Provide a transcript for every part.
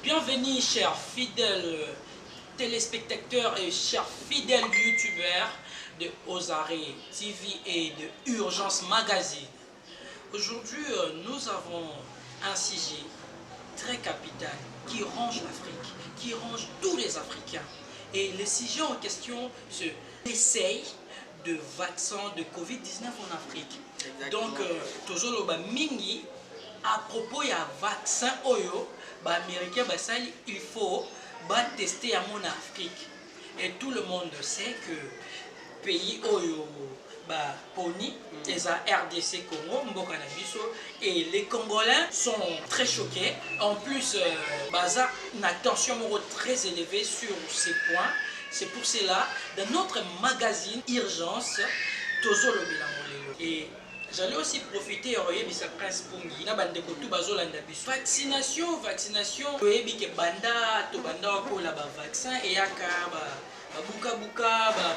Bienvenue chers fidèles téléspectateurs et chers fidèles youtubeurs de Ozaré TV et de Urgence Magazine. Aujourd'hui, nous avons un sujet très capital qui range l'Afrique, qui range tous les Africains. Et le sujet en question, c'est l'essai de vaccin de Covid-19 en Afrique. Exactement. Donc, toujours le mingi à propos du vaccin Oyo, américain, il faut tester à mon Afrique. Et tout le monde sait que pays Oyo, Pony, les RDC Congo, et les Congolais sont très choqués. En plus, une attention très élevée sur ces points. C'est pour cela, dans notre magazine Urgence, Tozo le Bilamolelo. Et j'allais aussi profiter de Prince Pungi. Vaccination, banda, to banda ko la vaccin et yaka buka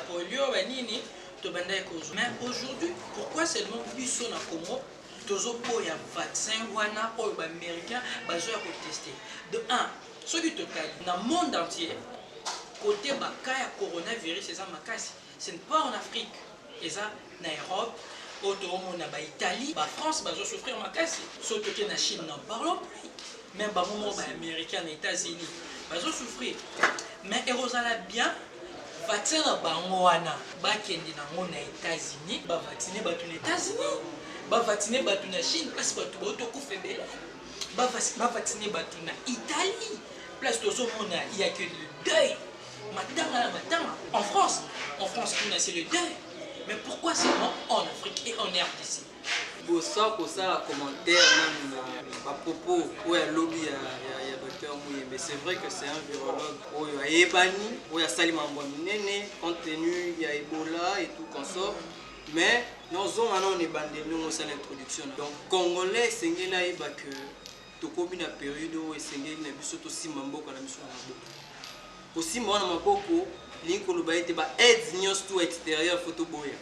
polio nini to banda ekozo. Mais aujourd'hui, pourquoi seulement biso na Congo tozo po ya vaccin wana o américain bazo ya tester. De 1, ce qui total dans le monde entier côté baka ya coronavirus c'est makasi. Ce n'est pas en Afrique, c'est en Europe. Autour na Italie, France va souffrir makasi. Surtout que la Chine n'en parlons plus. Même les Américains, les États-Unis va souffrir. Mais Erosala bien vaccin na bangoana, bakende na ngona États-Unis, ba vacciner ba les États-Unis, ba vacciner ba la Chine parce que tout auto coup faible. Ba vacciner ba na Italie. Place tout monde il y a que le deuil. Matanga. En France, c'est le deuil. Mais pourquoi seulement en Afrique et en RDC? Pour ça, la commentaire même à propos de lobby il y a docteur Mouye, mais c'est vrai que c'est un virologue il y a Ebani, il y a Salim Ambouaminene, compte tenu il y a Ebola et tout consort. Mais nous avons on est bandé nous à l'introduction. Donc Congolais, c'est que tout comme une période où c'est une biso to simambo kana biso na maboko. Aussi moi na maboko linkolobaite ba aids nyos tout extérieur photo boya.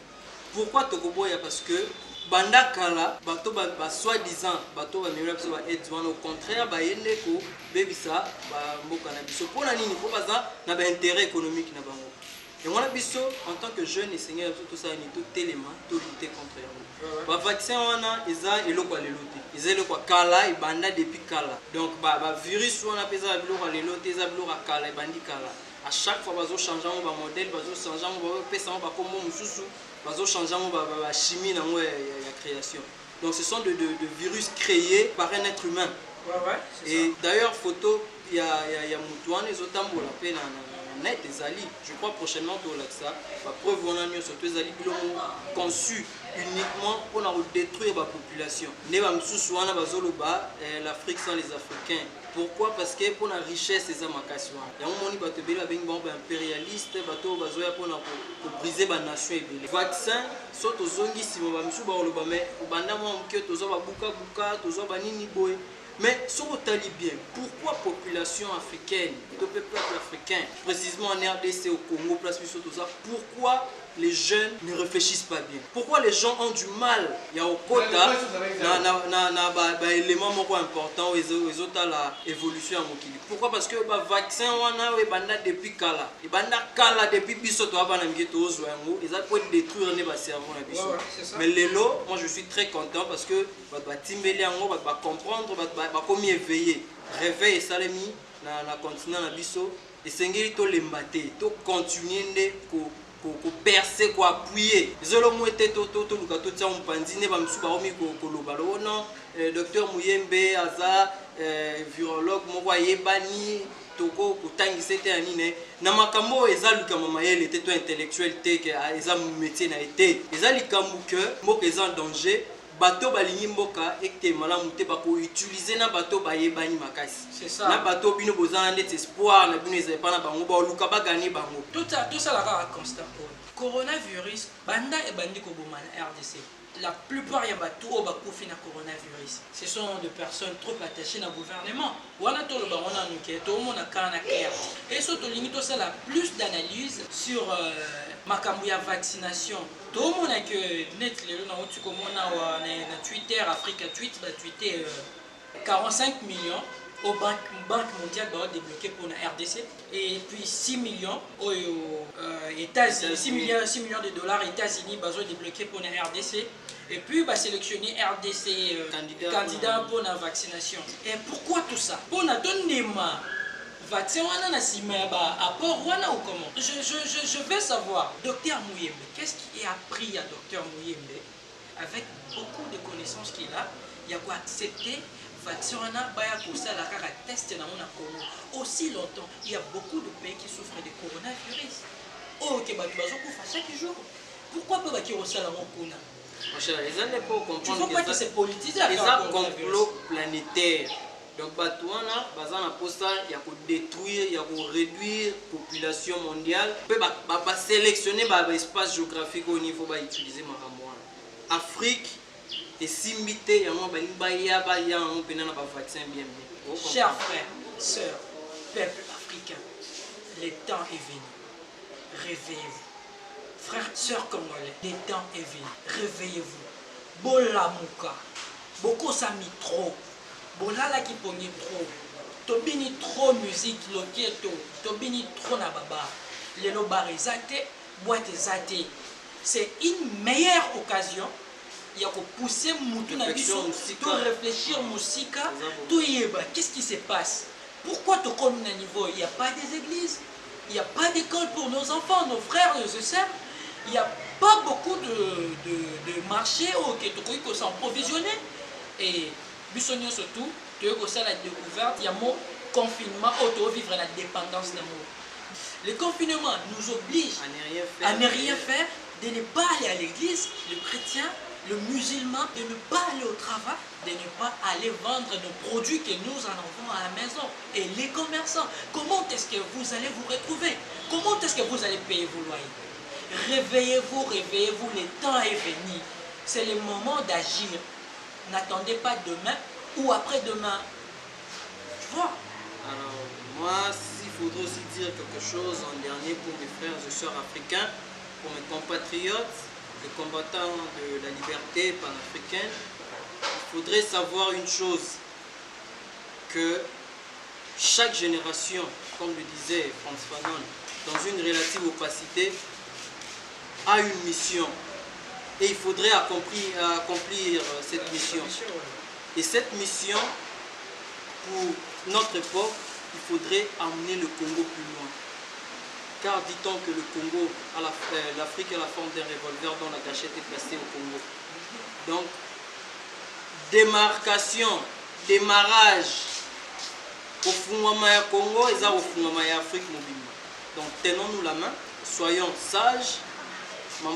Pourquoi tokoboya? Parce que banda kala bato ba soi-disant bato ba mira biso ba aids wana au contraire ba yende ko bebisa ba mboka na biso pona nini po baza na ba intérêt économique na bango. Et moi biso en tant que jeune et seigneur tout ça ni tout élément tout lutter contre eux. Ba vaccin wana eza eloko lelote. Eza eloko kala e banda depuis kala. Donc ba virus wana pesa biloko lelote eza biloko kala e bandi kala. À chaque fois, ils changent mon modèle, ils changent mon chimie dans la création. Donc ce sont de virus créés par un être humain. Et d'ailleurs, photo, il y a Moutouane, les autres net des alliés. Je crois prochainement pour ça. La preuve, on a surtout les alliés conçus uniquement pour détruire la population. L'Afrique sans les Africains. Pourquoi? Parce que pour la richesse des amakassi. Il y a un moment où les impérialistes pour briser la nation. Les vaccins sont aux zongi si on va me soutenir. Mais si on tali bien, pourquoi la population africaine, le peuple africain, précisément en RDC, au Congo, place pourquoi les jeunes ne réfléchissent pas bien? Pourquoi les gens ont du mal? Il y a au quota, un élément important, ils ont l'évolution à Mokili. Pourquoi? Parce que le vaccin, est depuis Kala. Et Kala, depuis Bisoto, ils ont détruire le cerveau. Mais Lelo, moi je suis très content parce que va comprendre, va comme éveiller. Réveil, Salemi, dans le continent, et c'est to l'embâter, to continuer ko percer, ko appuyer. Zolo mo était to luka to tsa mpandine ba msuba omi ko lobalo non docteur Muyembe aza virologue mo kwa yebani toko kotangisa ete ya nini na makambo eza likambo mayele te to intellectuel te ke eza métier na été eza likambo que moko eza en danger. Bateau balingi mboka ekte malamu te bako utiliser na bateau bayebani makasi. C'est ça. Na bateau bino bozana net espoir na bino ezali pa na bango ba luka ba gagner bango. Tout ça la constat. Coronavirus banda et bandi ko boma na RDC. La plupart ya bateau au bakufi na coronavirus. Ce sont des personnes trop attachées au gouvernement. Wana to le barona nuke to mona kana clair. Et surtout limite ça la plus d'analyse sur makambo ya vaccination. Tout le monde a que net les gens na Twitter Africa Tweet va tweeter 45 millions au banque mondiale va débloquer pour la RDC et puis 6 millions aux États-Unis, 6 millions de dollars États-Unis va débloquer pour la RDC et puis va sélectionner RDC candidat pour la vaccination. Et pourquoi tout ça? Pour la donner ma vaccin wana na sima apport wana ou comment? Je veux savoir, docteur Mouyembe, qu'est-ce qui est appris à docteur Mouyembe avec beaucoup de connaissances qu'il a, il y a quoi accepter vaccin wana baya kosala kaka test na mona Congo. Aussi longtemps, il y a beaucoup de pays qui souffrent de coronavirus. Oh ok, bah tu vas chaque jour. Pourquoi pas qui resala mon kuna? Mon cher, les gens ne peuvent comprendre. Tu ne faut pas que c'est politisé. Les complot planétaire. Donc, Batouana, Bazana Posta, il y a pour détruire, il y a pour réduire la population mondiale. Il peut sélectionner l'espace géographique au niveau de utiliser Maramouana. Afrique, et Simbité, il y a un vaccin bien. Chers frères, sœurs, peuple africain, le temps est venu. Réveillez-vous. Frères, sœurs congolais, le temps est venu. Réveillez-vous. Bola Mouka. Beaucoup s'ami trop. Bolala qui pogne trop. Tobini trop musique loketo. Tobini trop na baba. Les lobari zate, boîte zate. C'est une meilleure occasion. Il y a pousser Moutou na biso, tout réfléchir Moussika, tout yeba. Qu'est-ce qui se passe? Pourquoi tu comme à niveau? Il n'y a pas des églises, il n'y a pas d'école pour nos enfants, nos frères, nos sœurs. Il n'y a pas beaucoup de marchés qui tu s'en provisionner. Et Bissonio surtout, tu as la découverte, il y a mon confinement, auto vivre la dépendance d'amour. Le confinement nous oblige à ne rien faire, de ne pas aller à l'église, le chrétien, le musulman, de ne pas aller au travail, de ne pas aller vendre nos produits que nous en avons à la maison. Et les commerçants, comment est-ce que vous allez vous retrouver? Comment est-ce que vous allez payer vos loyers? Réveillez-vous, réveillez-vous, le temps est venu. C'est le moment d'agir. N'attendez pas demain ou après-demain. Tu vois? Alors, moi, s'il faudrait aussi dire quelque chose en dernier pour mes frères et sœurs africains, pour mes compatriotes, les combattants de la liberté panafricaine, il faudrait savoir une chose, que chaque génération, comme le disait Frantz Fanon, dans une relative opacité, a une mission. Et il faudrait accomplir cette mission. Et cette mission, pour notre époque, il faudrait amener le Congo plus loin. Car dit-on que le Congo, l'Afrique est la forme d'un revolver dont la gâchette est placée au Congo. Donc, démarcation, démarrage au Fungwamaya Congo et au Fungwamaya Afrique mobile. Donc, tenons-nous la main, soyons sages. On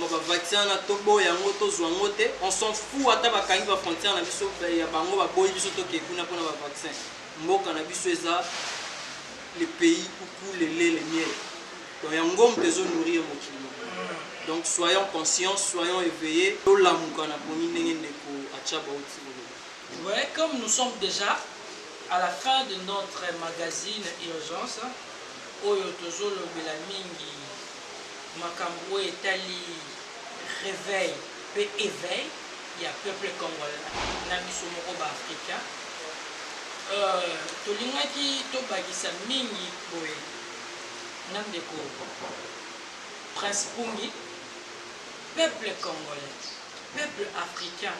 s'en fout à ta frontière na biso ya bango ba boyi biso to kekuna pona ba vaccin. Mboka na biso eza le pays où coule le lait le miel. Donc ya ngom tezo nourrir mokili. Donc soyons conscients, soyons éveillés. To la mukana poni ndenge ndeko achaba otsi. Ouais, comme nous sommes déjà à la fin de notre magazine Urgence, oyo tozo lobela mingi makambo etali réveil pe éveil ya peuple congolais na biso moko ba africain tolingaki tobakisa mingi boye na ndeko Prince Pungi, peuple congolais, peuple africain,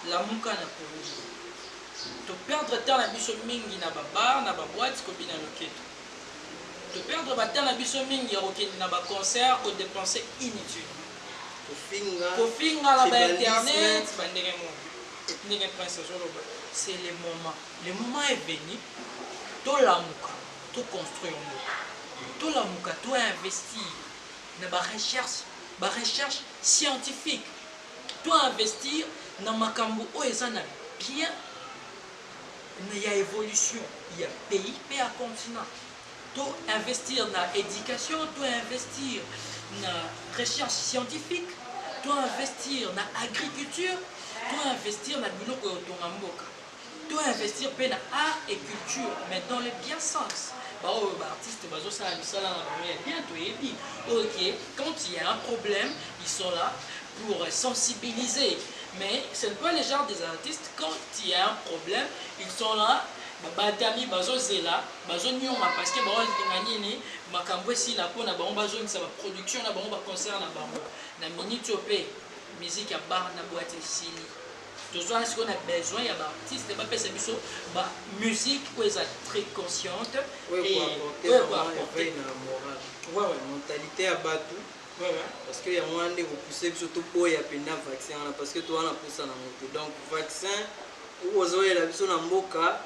la muka na Pungi to perdre temps na biso mingi na babar na baboîte kobina loketo. De perdre temps na biso mingi ya kokende na ba concert ko dépenser inutile. Kofinga la ba internet bandenge mo. Ndenge prince zoloba. C'est le moment. Le moment est venu. To lamuka, to construire mo. To lamuka, to investir na ba recherche scientifique. To investir na makambo o ezana bien. Il y a évolution, il y a pays, il y a continent. Tu investir dans l'éducation, tu investir dans la recherche scientifique, tu investir dans l'agriculture, tu investir dans le biloko, tu investir dans l'art et culture, mais dans le bien sens. Artistes, quand il y a un problème, ils sont là pour sensibiliser. Mais c'est pas le genre des artistes, quand il y a un problème, ils sont là, batami bazozela bazonyonga parce que baolinga nini makambo esila mpona bango bazongisa baproduction na bango baconcert na bango na minute oyo mpe musique ya bar na boîte esili tozwana sikoyo na besoin ya baartiste bapesa biso bamusique oyo eza très consciente mentalité ya bato parce que yango wana nde kopousse biso toboya mpena vaccin wana parce que towana mposa na moto donc vaccin ozoyela biso na mboka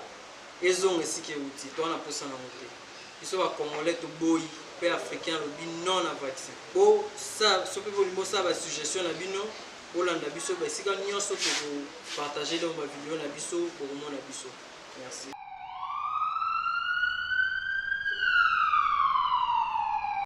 ezonga esika euti towana mposa na moto biso bacongolais toboyi mpe africain alobi non na vaccin so mpe bolingi bosala basuggestion na bino bolanda biso esika nyonso tokopartage leo bavideo na biso bokomona biso merci.